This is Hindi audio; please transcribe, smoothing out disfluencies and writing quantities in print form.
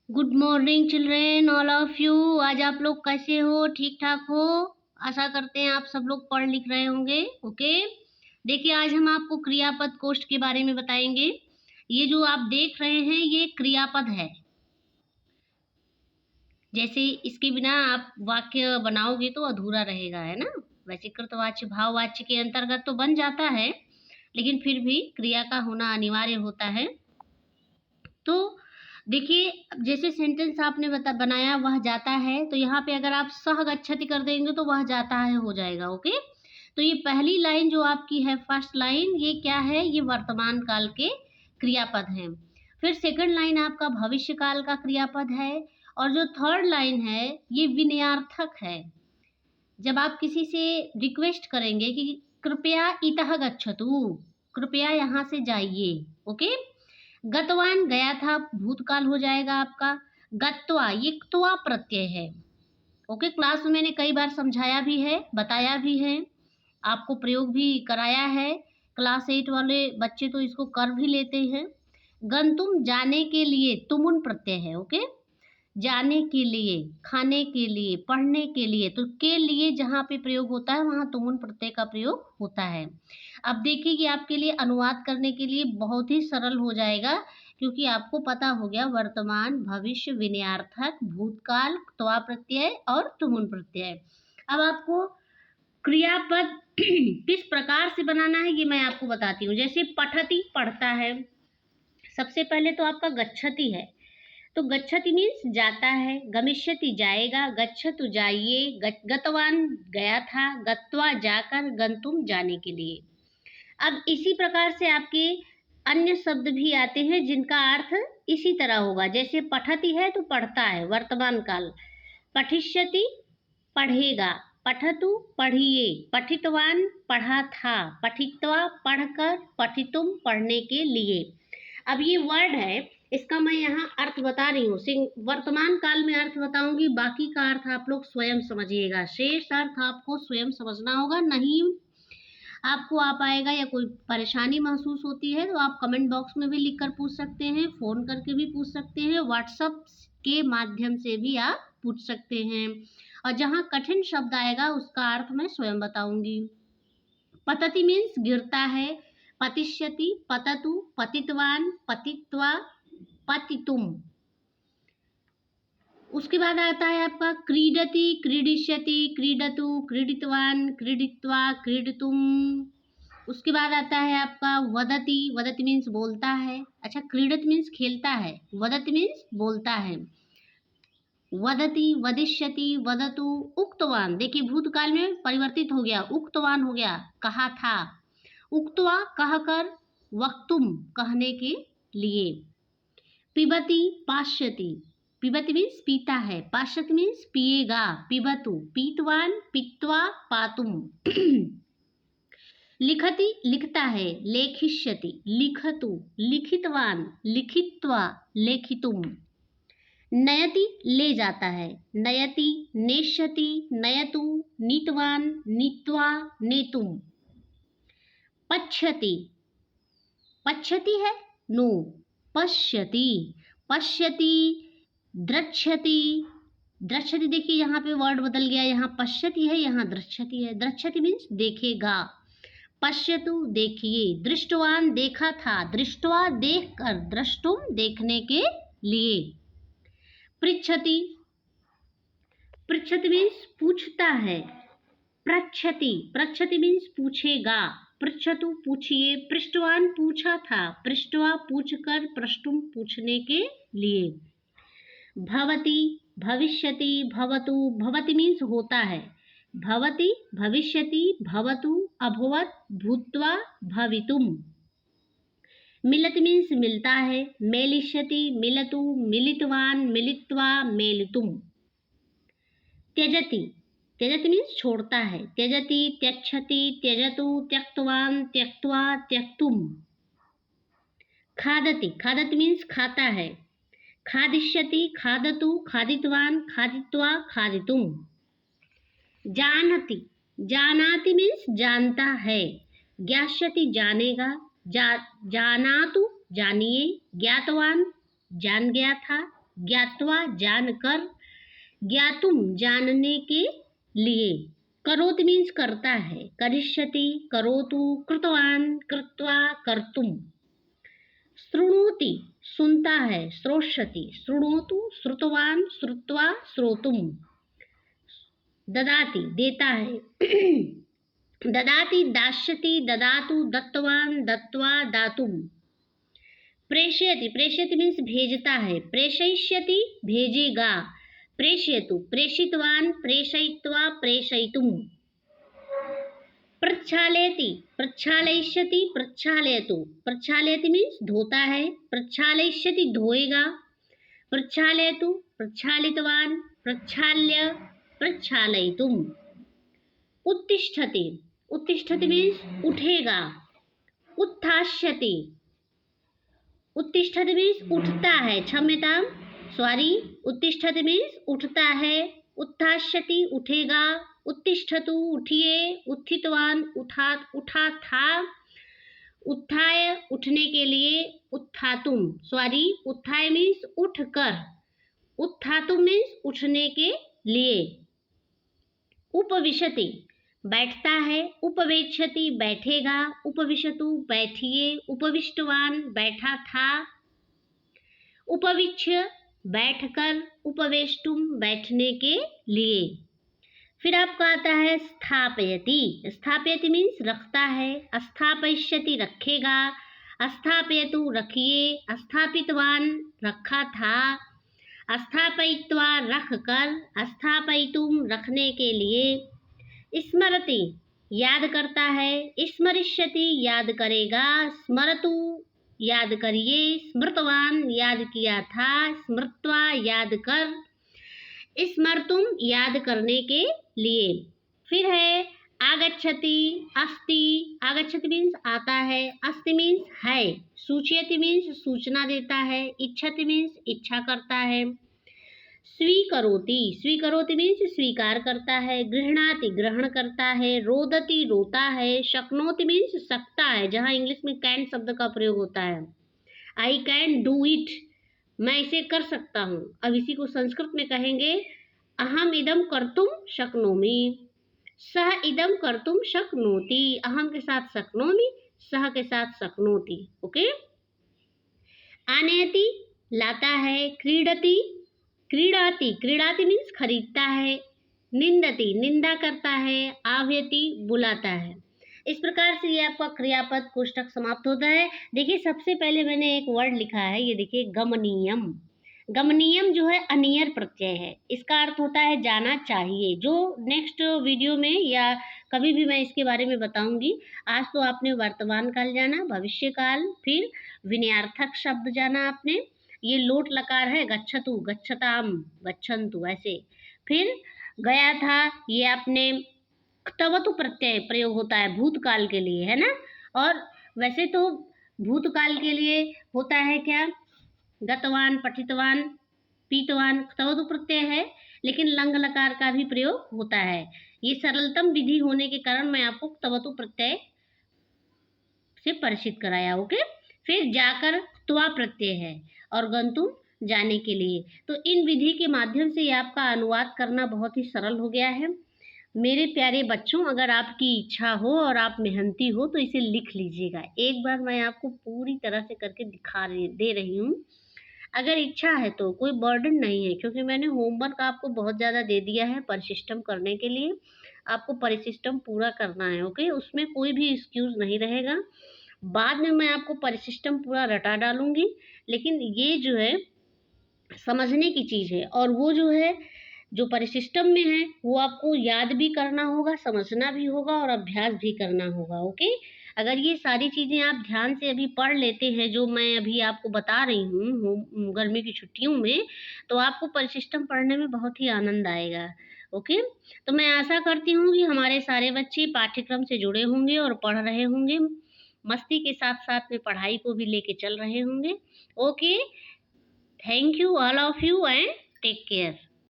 Good morning children, all of you. आज आप लोग कैसे हो? ठीक ठाक हो? आशा करते हैं आप सब लोग पढ़ लिख रहे होंगे। ओके, देखिए आज हम आपको क्रियापद कोष्ठ के बारे में बताएंगे। ये जो आप देख रहे हैं ये क्रियापद है। जैसे इसके बिना आप वाक्य बनाओगे तो अधूरा रहेगा, है ना। वैसे कृतवाच्य भाववाच्य के अंतर्गत तो बन जाता है, लेकिन फिर भी क्रिया का होना अनिवार्य होता है। तो देखिए, जैसे सेंटेंस आपने बनाया वह जाता है, तो यहाँ पे अगर आप सह गच्छति कर देंगे तो वह जाता है हो जाएगा। ओके, तो ये पहली लाइन जो आपकी है, फर्स्ट लाइन, ये क्या है? ये वर्तमान काल के क्रियापद हैं। फिर सेकंड लाइन आपका भविष्य काल का क्रियापद है, और जो थर्ड लाइन है ये विनयार्थक है। जब आप किसी से रिक्वेस्ट करेंगे कि कृपया इतः गच्छतु, कृपया यहाँ से जाइए। ओके, गतवान गया था, भूतकाल हो जाएगा आपका। गत्वा ये क्त्वा प्रत्यय है। ओके, क्लास में मैंने कई बार समझाया भी है, बताया भी है, आपको प्रयोग भी कराया है। क्लास 8 वाले बच्चे तो इसको कर भी लेते हैं। गंतुम जाने के लिए, तुमुन प्रत्यय है। ओके, जाने के लिए, खाने के लिए, पढ़ने के लिए, तो के लिए जहाँ पे प्रयोग होता है वहाँ तुमुन प्रत्यय का प्रयोग होता है। अब देखिए कि आपके लिए अनुवाद करने के लिए बहुत ही सरल हो जाएगा, क्योंकि आपको पता हो गया वर्तमान, भविष्य, विनयार्थक, भूतकाल, त्वा प्रत्यय और तुमुन प्रत्यय। अब आपको क्रियापद किस प्रकार से बनाना है ये मैं आपको बताती हूँ। जैसे पठति पढ़ता है, सबसे पहले तो आपका गच्छति है, तो गच्छति मीन्स जाता है, गमिष्यति जाएगा, गच्छतु जाइए, गतवान गया था, गत्वा जाकर, गंतुम जाने के लिए। अब इसी प्रकार से आपके अन्य शब्द भी आते हैं जिनका अर्थ इसी तरह होगा। जैसे पठति है तो पढ़ता है, वर्तमान काल। पठिष्यति पढ़ेगा, पठतु पढ़िए, पठितवान पढ़ा था, पठित्वा पढ़कर, पठितुम पढ़ने के लिए। अब ये वर्ड है, इसका मैं यहाँ अर्थ बता रही हूँ, वर्तमान काल में अर्थ बताऊंगी, बाकी का अर्थ आप लोग स्वयं समझिएगा। शेष अर्थ आपको स्वयं समझना होगा, नहीं आपको आ पाएगा या कोई परेशानी महसूस होती है तो आप कमेंट बॉक्स में भी लिख कर पूछ सकते हैं, फ़ोन करके भी पूछ सकते हैं, व्हाट्सएप के माध्यम से भी आप पूछ सकते हैं। और जहाँ कठिन शब्द आएगा उसका अर्थ मैं स्वयं बताऊंगी। पतति मीन्स गिरता है, पतिष्यति, पततु, पतितवान, पतित्वा, पतितुम। उसके बाद आता है आपका क्रीडति, क्रीडिष्यति, क्रीडतु, क्रीडितवान, क्रीडित्वा, क्रीडतुम। उसके बाद आता है आपका वदति, वदति मीन्स बोलता है। अच्छा, क्रीडत मीन्स खेलता है, वदति मीन्स बोलता है। वदति, वदिष्यति, वदतु, उक्तवान, देखिए भूतकाल में परिवर्तित हो गया, उक्तवान हो गया, कहा था। उक्तवा कहकर, वक्तुम कहने के लिए। पिबति, पाश्यति, पिबति मीन्स पीता है, पाश्यति मीन्स पिएगा, पिबतु, पीतवान, पीत्वा, पातुम। लिखति लिखता है, लेखिष्यति, लिखतु, लिखितवान, लिखित्वा, लेखितुम। नयति ले जाता है, नयति, नेष्यति, नयतु, नीतवान, नीत्वा, नेतुम। पश्यति, पश्यति है, नो, पश्यति, पश्यति, द्रक्ष्यति, द्रक्ष्यति, देखिए यहाँ पे वर्ड बदल गया, यहाँ पश्यति है, यहाँ द्रक्ष्यति है। द्रक्ष्यति मीन्स देखेगा, पश्यतु देखिए, दृष्टवान देखा था, दृष्टवा देखकर, द्रष्टुम देखने के लिए। पृच्छति, पृच्छति मीन्स पूछता है, पृच्छति, पृच्छति मीन्स पूछेगा, पृच्छतु पूछिए, पृष्ठवान पूछा था, पृष्ठवा पूछकर, पृष्ठुम पूछने के लिए। भवति, भविष्यति, भवतु, भवति मीन्स होता है, भवति, भविष्यति, भवतु, अभवत्, भूत्वा, भवितुम। मिलति मीन्स मिलता है, मेलिष्यति, मिलतु, मिलितवान, मिलित्वा, मेलितुम। त्यजति, त्यजति मीन्स छोड़ता है, त्यजति, त्यक्षति, त्यजतु, त्यक्तवान, त्यक्त्वा, त्यक्तुम। खादति, खादति मीन्स खाता है, खादिष्यति, खादतु, खादितवान, खादित्वा, खादितुम। जानति, जानाति मीन्स जानता है, ज्ञास्यति जानेगा, जानातु जानिए, ज्ञातवान जान गया था, ज्ञात्वा जानकर, ज्ञातुम जानने के लिए, करोति मीन्स करता है, करिष्यति करोतु, कृतवान कृत्वा कर्तुम, शृणोति सुनता है, श्रोष्यति शृणोतु, श्रुतवान श्रुत्वा श्रोतुम, ददाति देता है, ददाति दास्यति ददातु, दत्तवान दत्त्वा दातुम, प्रेषयति, प्रेषयति मीन्स भेजता है, प्रेषयिष्यति भेजेगा, प्रेषयतु प्रेषितवान प्रेषयित्वा प्रेषयितुम, प्रक्षालयति प्रक्षालयिष्यति प्रक्षालयतु, प्रक्षालयति मीन्स धोता है, प्रक्षालयिष्यति धोएगा, प्रक्षालयतु प्रक्षालितवान प्रक्षाल्य प्रक्षालयितुम, उत्तिष्ठति, उत्तिष्ठति मीन्स उठेगा, उत्थास्यति, उत्तिष्ठति मीन्स उठता है, क्षम्यतां सॉरी, उत्तिष्ठति मीन्स उठता है, उत्थास्यति उठेगा, उत्तिष्ठतु उठिए, उत्थितवान उठा उठा था, उत्थाय उठने के लिए, उत्थातुम सॉरी, उत्थाय मीन्स उठकर, उत्थातुम मीन्स उठने के लिए, उपविशति बैठता है, उपवेक्षति बैठेगा, उपविशतु बैठिए, उपविष्टवान बैठा था, उपविच्य बैठकर, उपवेष्टुम बैठने के लिए। फिर आपका आता है स्थापयति, स्थापयति मीन्स रखता है, स्थापयिष्यति रखेगा, स्थापयतु रखिए, स्थापितवान रखा था, स्थापयित्वा रखकर, स्थापयितुम रखने के लिए, स्मरति याद करता है, स्मरिष्यति याद करेगा, स्मरतु याद करिए, स्मृतवान याद किया था, स्मृत्वा याद कर, स्मर्तुम याद करने के लिए। फिर है आगच्छति, अस्ति, आगच्छति मीन्स आता है, अस्ति मीन्स है, सूचयति मीन्स सूचना देता है, इच्छति मीन्स इच्छा करता है, स्वीकरोति, स्वीकरोति मीन्स स्वीकार करता है, गृह्णाति ग्रहण करता है, रोदति रोता है, शक्नोति मीन्स सकता है, जहाँ इंग्लिश में कैन शब्द का प्रयोग होता है, आई कैन डू इट, मैं इसे कर सकता हूँ। अब इसी को संस्कृत में कहेंगे अहम इदम कर्तुम शक्नोमि, सह इदम कर्तुम शक्नोति, अहम के साथ शक्नोमि, सह के साथ शक्नोति। ओके। आनयति लाता है, क्रीडति क्रीडाति, क्रीडाति मीन्स खरीदता है, निंदति निंदा करता है, आह्वयति बुलाता है। इस प्रकार से ये आपका क्रियापद कोष्ठक समाप्त होता है। देखिए सबसे पहले मैंने एक वर्ड लिखा है, ये देखिए गमनीयम। गमनीयम जो है अनियर प्रत्यय है, इसका अर्थ होता है जाना चाहिए, जो नेक्स्ट वीडियो में या कभी भी मैं इसके बारे में बताऊंगी। आज तो आपने वर्तमान काल जाना, भविष्य काल, फिर विन्यार्थक शब्द जाना आपने, ये लोट लकार है, गच्छतु गच्छताम गच्छन्तु ऐसे। फिर गया था, ये आपने तवतु प्रत्यय प्रयोग होता है भूतकाल के लिए, है ना। और वैसे तो भूतकाल के लिए होता है क्या, गतवान पठितवान पीतवान तवतु प्रत्यय है, लेकिन लंग लकार का भी प्रयोग होता है। ये सरलतम विधि होने के कारण मैं आपको तवतु प्रत्यय से परिचित कराया। ओके। फिर जाकर त्वा प्रत्यय है और गंतुम जाने के लिए। तो इन विधि के माध्यम से आपका अनुवाद करना बहुत ही सरल हो गया है। मेरे प्यारे बच्चों, अगर आपकी इच्छा हो और आप मेहनती हो तो इसे लिख लीजिएगा। एक बार मैं आपको पूरी तरह से करके दे रही हूँ। अगर इच्छा है तो कोई बर्डन नहीं है, क्योंकि मैंने होमवर्क आपको बहुत ज़्यादा दे दिया है परिसिस्टम करने के लिए। आपको परिसिस्टम पूरा करना है। ओके, उसमें कोई भी एक्सक्यूज़ नहीं रहेगा। बाद में मैं आपको परिसिस्टम पूरा रटा डालूंगी, लेकिन ये जो है समझने की चीज़ है, और वो जो है जो परिसिस्टम में है वो आपको याद भी करना होगा, समझना भी होगा और अभ्यास भी करना होगा। ओके। अगर ये सारी चीज़ें आप ध्यान से अभी पढ़ लेते हैं जो मैं अभी आपको बता रही हूँ गर्मी की छुट्टियों में, तो आपको परिसिस्टम पढ़ने में बहुत ही आनंद आएगा। ओके। तो मैं आशा करती हूँ कि हमारे सारे बच्चे पाठ्यक्रम से जुड़े होंगे और पढ़ रहे होंगे, मस्ती के साथ साथ में पढ़ाई को भी लेके चल रहे होंगे। Okay, thank you all of you and take care.